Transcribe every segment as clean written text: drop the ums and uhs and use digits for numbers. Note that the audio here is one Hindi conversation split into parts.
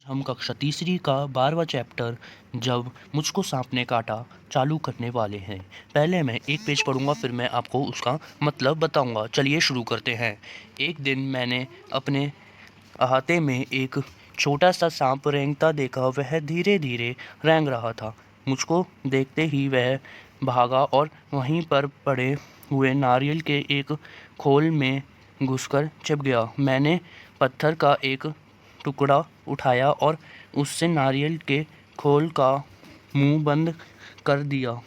हम कक्षा तीसरी का 12वां चैप्टर जब मुझको सांप ने काटा चालू करने वाले हैं। पहले मैं एक पेज पढ़ूंगा, फिर मैं आपको उसका मतलब बताऊंगा। चलिए शुरू करते हैं। एक दिन मैंने अपने अहाते में एक छोटा सा सांप रेंगता देखा। वह धीरे धीरे रेंग रहा था। मुझको देखते ही वह भागा और वहीं पर पड़े हुए नारियल के एक खोल में घुसकर छिप गया। मैंने पत्थर का एक टुकड़ा उठाया और उससे नारियल के खोल का मुंह बंद कर दिया।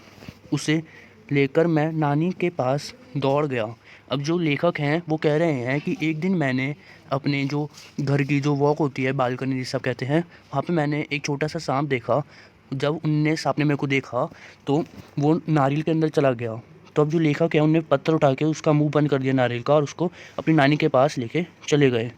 उसे लेकर मैं नानी के पास दौड़ गया। अब जो लेखक हैं वो कह रहे हैं कि एक दिन मैंने अपने जो घर की जो वॉक होती है, बालकनी जिसे सब कहते हैं, वहाँ पे मैंने एक छोटा सा सांप देखा। जब उनने सांप ने मेरे को देखा तो वो नारियल के अंदर चला गया। तो अब जो लेखक है उनने पत्थर उठा के उसका मुंह बंद कर दिया नारियल का और उसको अपनी नानी के पास लेके चले गए।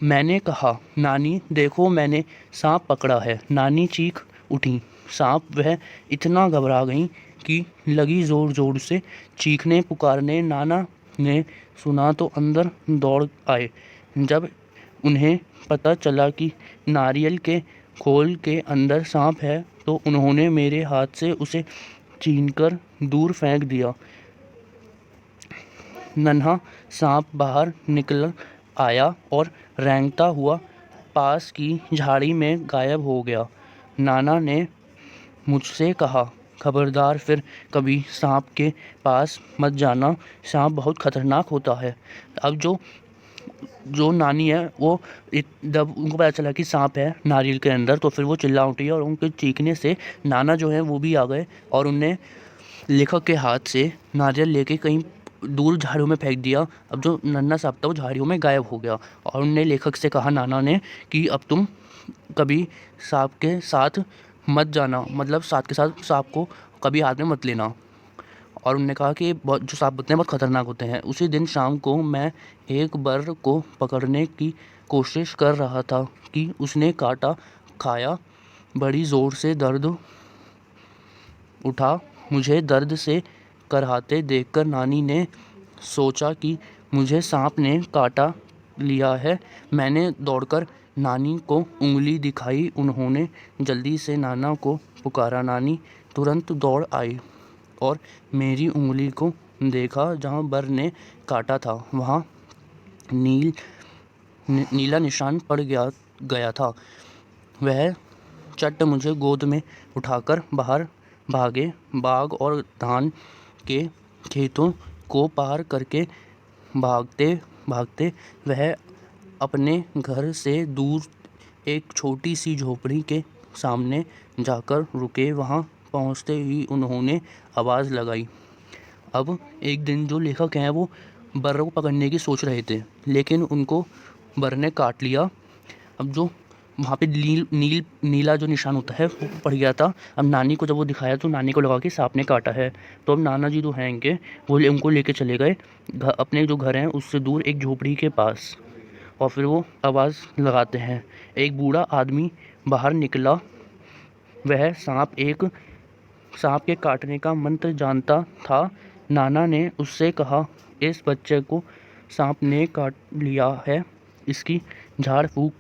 मैंने कहा, नानी देखो मैंने सांप पकड़ा है। नानी चीख उठी। सांप वह इतना घबरा गई कि लगी जोर जोर से चीखने पुकारने। नाना ने सुना तो अंदर दौड़ आए। जब उन्हें पता चला कि नारियल के खोल के अंदर सांप है तो उन्होंने मेरे हाथ से उसे छीनकर दूर फेंक दिया। नन्हा सांप बाहर निकल आया और रेंगता हुआ पास की झाड़ी में गायब हो गया। नाना ने मुझसे कहा, खबरदार फिर कभी सांप के पास मत जाना, सांप बहुत खतरनाक होता है। अब जो जो नानी है वो जब उनको पता चला कि सांप है नारियल के अंदर तो फिर वो चिल्ला उठी और उनके चीखने से नाना जो है वो भी आ गए और उनने लेखक के हाथ से नारियल लेके कहीं दूर झाड़ियों में फेंक दिया। अब जो नन्हा सांप था वो झाड़ियों में गायब हो गया और उनने लेखक से कहा, नाना ने, कि अब तुम कभी सांप के साथ मत जाना, मतलब सांप के साथ सांप को कभी हाथ में मत लेना। और उन्होंने कहा कि बहुत जो सांप होते हैं बहुत खतरनाक होते हैं। उसी दिन शाम को मैं एक बर्र को पकड़ने की कोशिश कर रहा था कि उसने काटा खाया। बड़ी ज़ोर से दर्द उठा। मुझे दर्द से कराहते देखकर नानी ने सोचा कि मुझे सांप ने काटा लिया है। मैंने दौड़कर नानी को उंगली दिखाई। उन्होंने जल्दी से नाना को पुकारा। नानी तुरंत दौड़ आई और मेरी उंगली को देखा जहाँ बर ने काटा था। वहाँ नीला निशान पड़ गया था। वह चट मुझे गोद में उठाकर बाहर भागे। बाग और धान के खेतों को पार करके भागते भागते वह अपने घर से दूर एक छोटी सी झोपड़ी के सामने जाकर रुके। वहाँ पहुँचते ही उन्होंने आवाज़ लगाई। अब एक दिन जो लेखक हैं वो बर्र को पकड़ने की सोच रहे थे, लेकिन उनको बर्र ने काट लिया। अब जो वहाँ पे नीला जो निशान होता है वो पड़ गया था। अब नानी को जब वो दिखाया तो नानी को लगा कि सांप ने काटा है। तो अब नाना जी जो हैं इनके वो उनको लेके चले गए अपने जो घर हैं उससे दूर एक झोपड़ी के पास। और फिर वो आवाज़ लगाते हैं। एक बूढ़ा आदमी बाहर निकला। वह सांप के काटने का मंत्र जानता था। नाना ने उससे कहा, इस बच्चे को सांप ने काट लिया है, इसकी झाड़ फूँक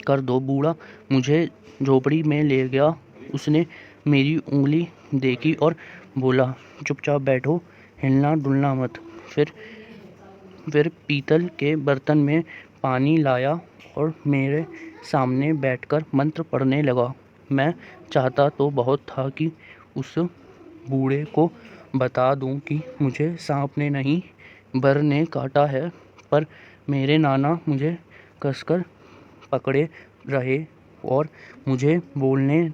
कर दो। बूढ़ा मुझे झोपड़ी में ले गया। उसने मेरी उंगली देखी और बोला, चुपचाप बैठो, हिलना डुलना मत। फिर पीतल के बर्तन में पानी लाया और मेरे सामने बैठकर मंत्र पढ़ने लगा। मैं चाहता तो बहुत था कि उस बूढ़े को बता दूं कि मुझे सांप ने नहीं बर ने काटा है, पर मेरे नाना मुझे कसकर पकड़े रहे और मुझे बोलने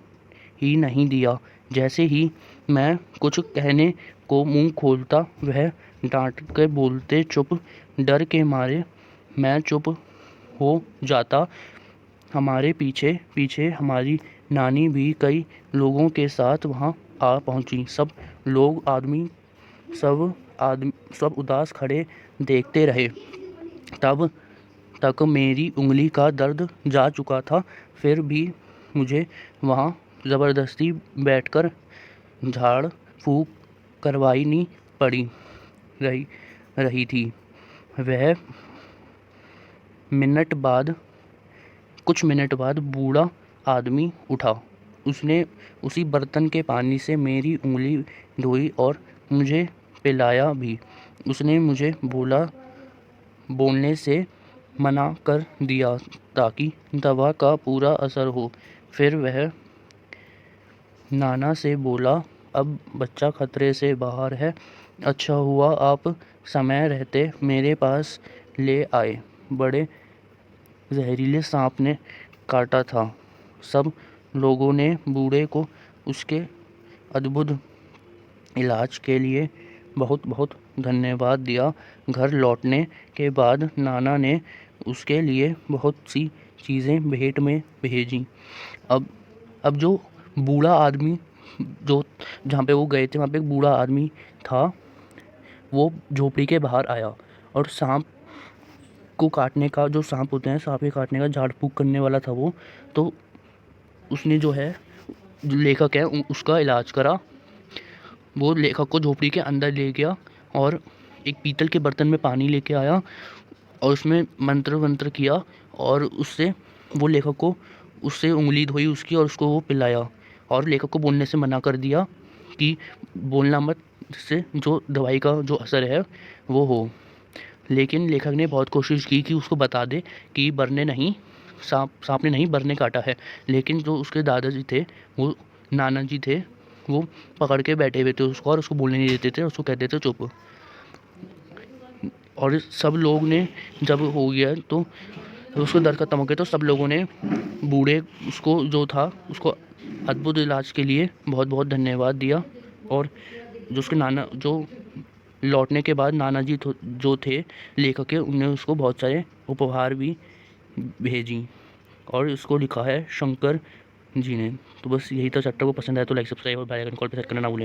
ही नहीं दिया। जैसे ही मैं कुछ कहने को मुंह खोलता वह डांट के बोलते, चुप। डर के मारे मैं चुप हो जाता। हमारे पीछे पीछे हमारी नानी भी कई लोगों के साथ वहाँ आ पहुँची। सब उदास खड़े देखते रहे। तब तक मेरी उंगली का दर्द जा चुका था। फिर भी मुझे वहाँ ज़बरदस्ती बैठकर झाड़ फूँक करवानी पड़ी रही थी। वह मिनट बाद कुछ मिनट बाद बूढ़ा आदमी उठा। उसने उसी बर्तन के पानी से मेरी उंगली धोई और मुझे पिलाया भी। उसने मुझे बोलने से मना कर दिया ताकि दवा का पूरा असर हो। फिर वह नाना से बोला, अब बच्चा खतरे से बाहर है। अच्छा हुआ आप समय रहते मेरे पास ले आए। बड़े जहरीले सांप ने काटा था। सब लोगों ने बूढ़े को उसके अद्भुत इलाज के लिए बहुत बहुत धन्यवाद दिया। घर लौटने के बाद नाना ने उसके लिए बहुत सी चीज़ें भेंट में भेजी। अब अब जो बूढ़ा आदमी जो जहाँ पे वो गए थे वहाँ पे एक बूढ़ा आदमी था। वो झोपड़ी के बाहर आया और सांप को काटने का, जो सांप होते हैं सांप के काटने का झाड़ फूँक करने वाला था वो। तो उसने जो है, जो लेखक है उसका इलाज करा। वो लेखक को झोपड़ी के अंदर ले गया और एक पीतल के बर्तन में पानी लेके आया और उसमें मंत्र वंत्र किया और उससे वो लेखक को उससे उंगली धोई उसकी और उसको वो पिलाया और लेखक को बोलने से मना कर दिया कि बोलना मत, जिससे जो दवाई का जो असर है वो हो। लेकिन लेखक ने बहुत कोशिश की कि उसको बता दे कि सांप ने नहीं बरने काटा है। लेकिन जो उसके दादाजी थे, वो नाना जी थे, वो पकड़ के बैठे हुए थे उसको और उसको बोलने नहीं देते थे, उसको कहते थे चुप। और सब लोग ने जब हो गया तो उसको दर्द खत्म हो गया तो सब लोगों ने बूढ़े उसको जो था उसको अद्भुत इलाज के लिए बहुत बहुत धन्यवाद दिया। और जो उसके नाना, जो लौटने के बाद नाना जी जो थे लेखक के, उनने उसको बहुत सारे उपहार भी भेजी और इसको लिखा है शंकर जी ने। तो बस यही था चैप्टर। को पसंद आया तो लाइक सब्सक्राइब और बेल आइकन कॉल पे सेट करना ना भूलें।